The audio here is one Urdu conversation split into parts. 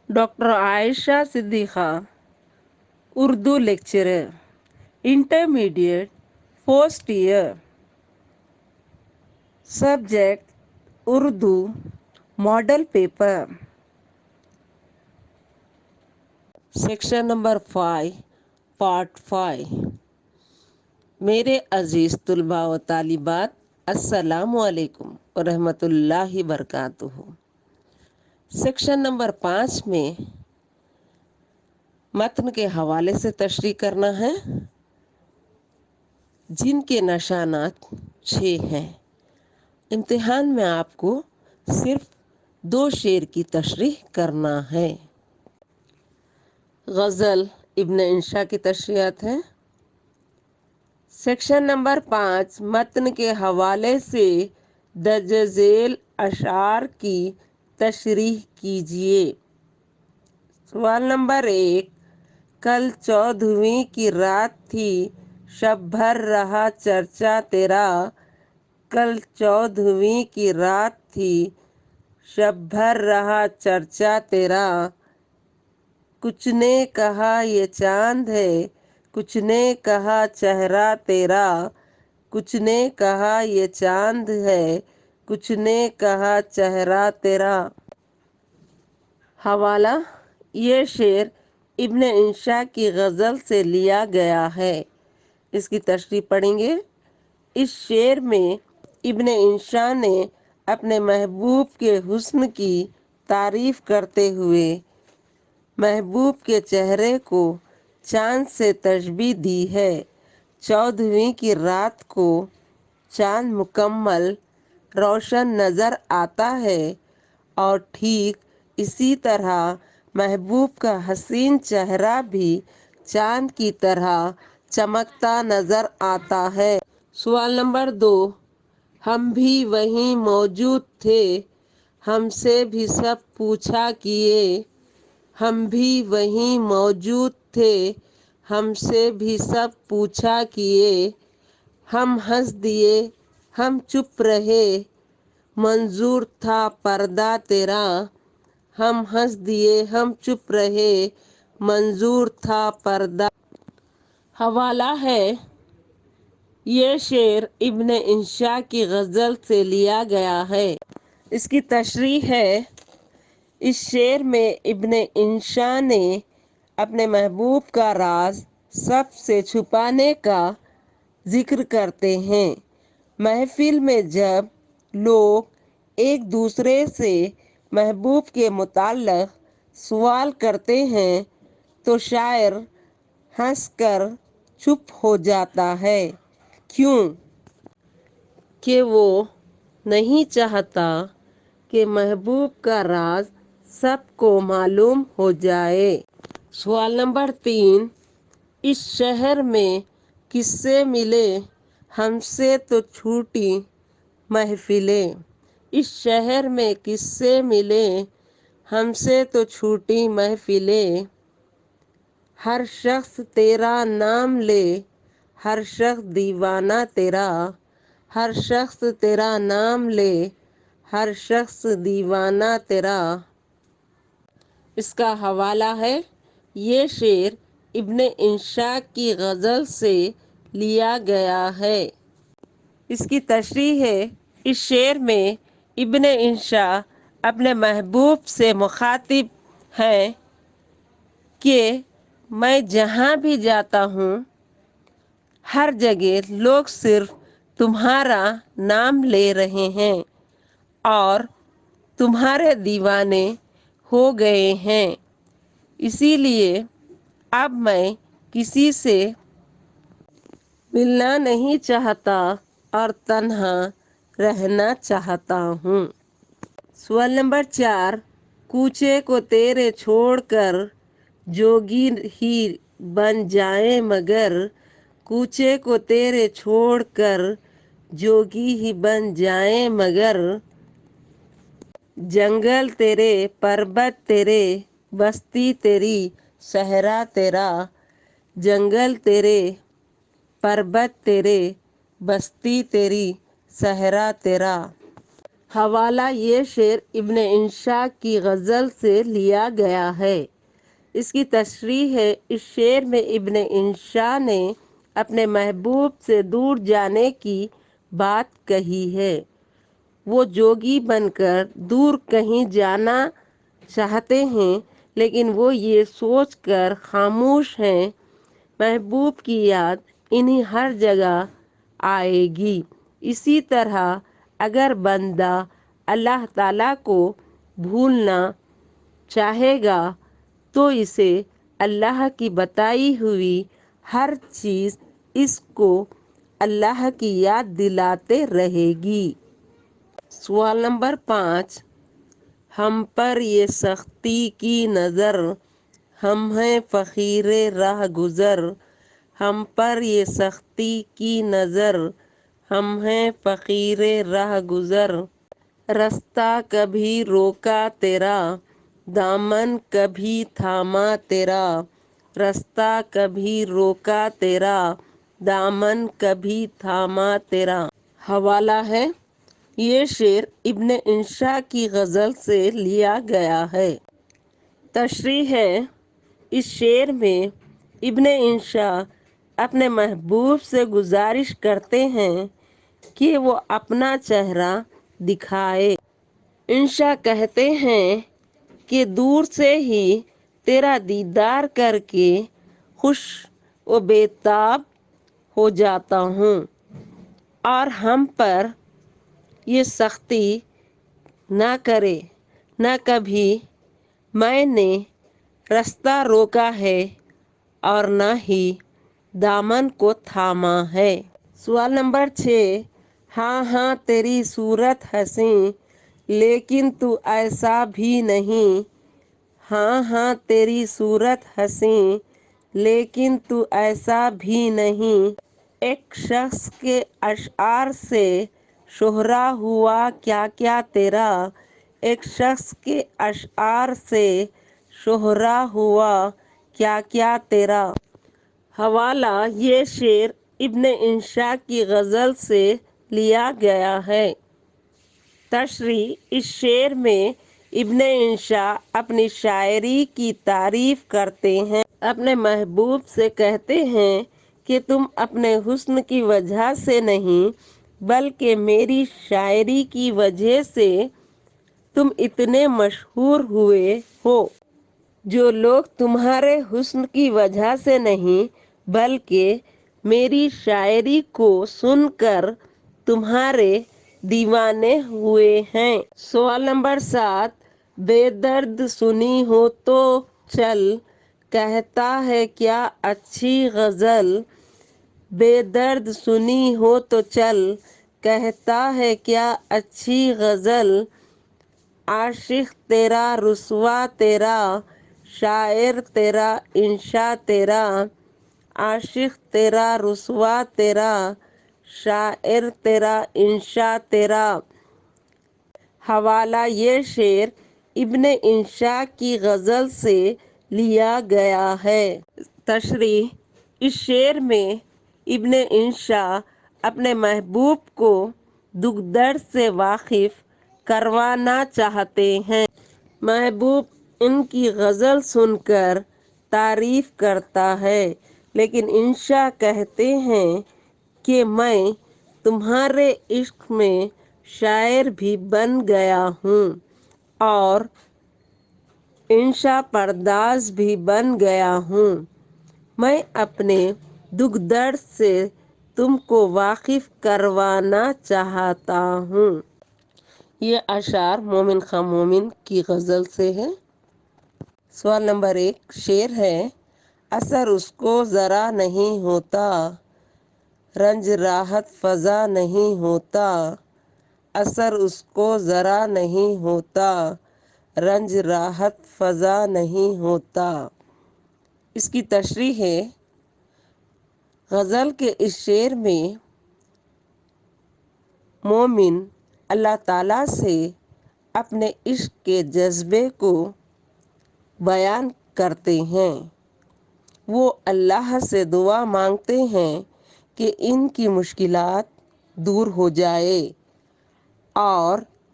Doctor Ayesha Siddiqa, Urdu lecturer, intermediate, first year, subject Urdu, model paper, section number 5، part 5۔ میرے عزیز طلباء و طالبات، السلام علیکم ورحمۃ اللہ وبرکاتہ۔ سیکشن نمبر 5 میں متن کے حوالے سے تشریح کرنا ہے، جن کے نشانات 6 ہیں۔ امتحان میں آپ کو صرف 2 شعر کی تشریح کرنا ہے۔ غزل ابن انشا کی تشریحات ہیں۔ سیکشن نمبر 5، متن کے حوالے سے درج ذیل اشعار کی تشریح کیجیے۔ سوال نمبر 1، کل 14ویں کی رات تھی، شب بھر رہا چرچا تیرا۔ کل 14ویں کی رات تھی، شب بھر رہا چرچا تیرا۔ کچھ نے کہا یہ چاند ہے، کچھ نے کہا چہرہ تیرا۔ کچھ نے کہا یہ چاند ہے، کچھ نے کہا چہرہ تیرا۔ حوالہ: یہ شعر ابن انشا کی غزل سے لیا گیا ہے۔ اس کی تشریح پڑھیں گے۔ اس شعر میں ابن انشا نے اپنے محبوب کے حسن کی تعریف کرتے ہوئے محبوب کے چہرے کو چاند سے تشبیہ دی ہے۔ 14ویں کی رات کو چاند مکمل روشن نظر آتا ہے اور ٹھیک اسی طرح محبوب کا حسین چہرہ بھی چاند کی طرح چمکتا نظر آتا ہے۔ سوال نمبر 2، ہم بھی وہیں موجود تھے، ہم سے بھی سب پوچھا کیے۔ ہم بھی وہیں موجود تھے، ہم سے بھی سب پوچھا کیے۔ ہم ہنس دیے، ہم چپ رہے، منظور تھا پردہ تیرا۔ ہم ہنس دیے، ہم چپ رہے، منظور تھا پردہ۔ حوالہ ہے: یہ شعر ابن انشا کی غزل سے لیا گیا ہے۔ اس کی تشریح ہے۔ اس شعر میں ابن انشا نے اپنے محبوب کا راز سب سے چھپانے کا ذکر کرتے ہیں۔ محفل میں جب لوگ ایک دوسرے سے محبوب کے متعلق سوال کرتے ہیں تو شاعر ہنس کر چپ ہو جاتا ہے، کیوں کہ وہ نہیں چاہتا کہ محبوب کا راز سب کو معلوم ہو جائے۔ سوال نمبر 3، اس شہر میں کس سے ملے، ہم سے تو چھوٹی محفلیں۔ اس شہر میں کس سے ملے، ہم سے تو چھوٹی محفلیں۔ ہر شخص تیرا نام لے، ہر شخص دیوانہ تیرا۔ ہر شخص تیرا نام لے، ہر شخص دیوانہ تیرا۔ اس کا حوالہ ہے۔ یہ شعر ابن انشا کی غزل سے لیا گیا ہے۔ اس کی تشریح ہے۔ اس شعر میں ابن انشا اپنے محبوب سے مخاطب ہیں کہ میں جہاں بھی جاتا ہوں، ہر جگہ لوگ صرف تمہارا نام لے رہے ہیں اور تمہارے دیوانے ہو گئے ہیں، اسی لیے اب میں کسی سے ملنا نہیں چاہتا اور تنہا رہنا چاہتا ہوں۔ سوال نمبر 4، کوچے کو تیرے چھوڑ کر جوگی ہی بن جائیں مگر۔ کوچے کو تیرے چھوڑ کر جوگی ہی بن جائیں مگر۔ جنگل تیرے، پربت تیرے، بستی تیری، صحرا تیرا۔ جنگل تیرے، پربت تیرے، بستی تیری، صحرا تیرا۔ حوالہ یہ شعر ابن انشا کی غزل سے لیا گیا ہے۔ اس کی تشریح ہے، اس شعر میں ابن انشا نے اپنے محبوب سے دور جانے کی بات کہی ہے۔ وہ جوگی بن کر دور کہیں جانا چاہتے ہیں، لیکن وہ یہ سوچ کر خاموش ہیں محبوب کی یاد انہیں ہر جگہ آئے گی۔ اسی طرح اگر بندہ اللہ تعالیٰ کو بھولنا چاہے گا تو اسے اللہ کی بتائی ہوئی ہر چیز اس کو اللہ کی یاد دلاتے رہے گی۔ سوال نمبر 5، ہم پر یہ سختی کی نظر، ہم ہیں فقیر راہ گزر۔ ہم پر یہ سختی کی نظر، ہم ہیں فقیر راہ گزر۔ رستہ کبھی روکا تیرا، دامن کبھی تھاما تیرا۔ رستہ کبھی روکا تیرا، دامن کبھی تھاما تیرا۔ حوالہ ہے، یہ شعر ابن انشا کی غزل سے لیا گیا ہے۔ تشریح ہے، اس شعر میں ابن انشا اپنے محبوب سے گزارش کرتے ہیں کہ وہ اپنا چہرہ دکھائے۔ انشا کہتے ہیں کہ دور سے ہی تیرا دیدار کر کے خوش و بیتاب ہو جاتا ہوں، اور ہم پر یہ سختی نہ کرے، نہ کبھی میں نے رستہ روکا ہے اور نہ ہی دامن کو تھاما ہے۔ سوال نمبر 6، ہاں ہاں تیری صورت حسین لیکن تو ایسا بھی نہیں۔ ہاں ہاں تیری صورت حسین لیکن تو ایسا بھی نہیں۔ ایک شخص کے اشعار سے شہرا ہوا کیا کیا تیرا۔ ایک شخص کے اشعار سے شہرا ہوا کیا کیا تیرا۔ حوالہ، یہ شعر ابن انشا کی غزل سے لیا گیا ہے۔ تشریح، اس شعر میں ابن انشا اپنی شاعری کی تعریف کرتے ہیں، اپنے محبوب سے کہتے ہیں کہ تم اپنے حسن کی وجہ سے نہیں بلکہ میری شاعری کی وجہ سے تم اتنے مشہور ہوئے ہو۔ جو لوگ تمہارے حسن کی وجہ سے نہیں بلکہ میری شاعری کو سن کر تمہارے دیوانے ہوئے ہیں۔ سوال نمبر 7، بے درد سنی ہو تو چل، کہتا ہے کیا اچھی غزل۔ بے درد سنی ہو تو چل، کہتا ہے کیا اچھی غزل۔ عاشق تیرا رسوا تیرا، شاعر تیرا انشا تیرا۔ عاشق تیرا رسوا تیرا، شاعر تیرا انشا تیرا۔ حوالہ، یہ شعر ابن انشا کی غزل سے لیا گیا ہے۔ تشریح، اس شعر میں ابن انشا اپنے محبوب کو دکھ درد سے واقف کروانا چاہتے ہیں۔ محبوب ان کی غزل سن کر تعریف کرتا ہے، لیکن انشا کہتے ہیں کہ میں تمہارے عشق میں شاعر بھی بن گیا ہوں اور انشا پرداز بھی بن گیا ہوں۔ میں اپنے دکھ درد سے تم کو واقف کروانا چاہتا ہوں۔ یہ اشعار مومن خاں مومن کی غزل سے ہے۔ سوال نمبر 1، شعر ہے، اثر اس کو ذرا نہیں ہوتا، رنج راحت فزا نہیں ہوتا۔ اثر اس کو ذرا نہیں ہوتا، رنج راحت فزا نہیں ہوتا۔ اس کی تشریح ہے، غزل کے اس شعر میں مومن اللہ تعالیٰ سے اپنے عشق کے جذبے کو بیان کرتے ہیں۔ وہ اللہ سے دعا مانگتے ہیں کہ ان کی مشکلات دور ہو جائے اور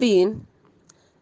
3,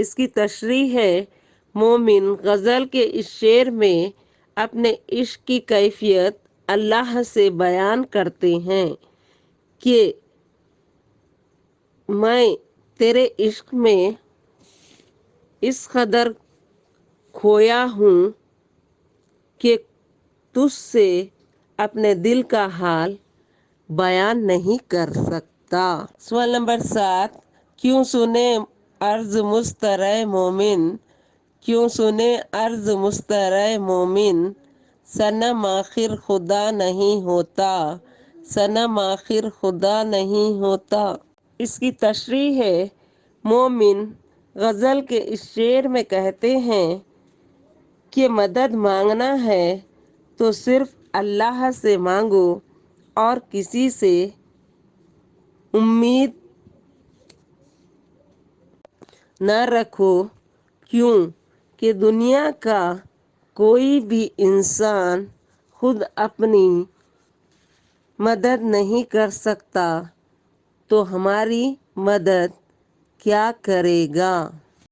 اس کی تشریح ہے، مومن غزل کے اس شعر میں اپنے عشق کی کیفیت اللہ سے بیان کرتے ہیں کہ میں تیرے عشق میں اس قدر کھویا ہوں کہ تجھ سے اپنے دل کا حال بیان نہیں کر سکتا۔ سوال نمبر 7، کیوں سنے عرض مسترے مومن، کیوں سنے عرض مسترے مومن، صنم آخر خدا نہیں ہوتا، صنم آخر خدا نہیں ہوتا۔ اس کی تشریح ہے، مومن غزل کے اس شعر میں کہتے ہیں کہ مدد مانگنا ہے تو صرف اللہ سے مانگو اور کسی سے امید نہ رکھو، کیوں کہ دنیا کا کوئی بھی انسان خود اپنی مدد نہیں کر سکتا تو ہماری مدد کیا کرے گا۔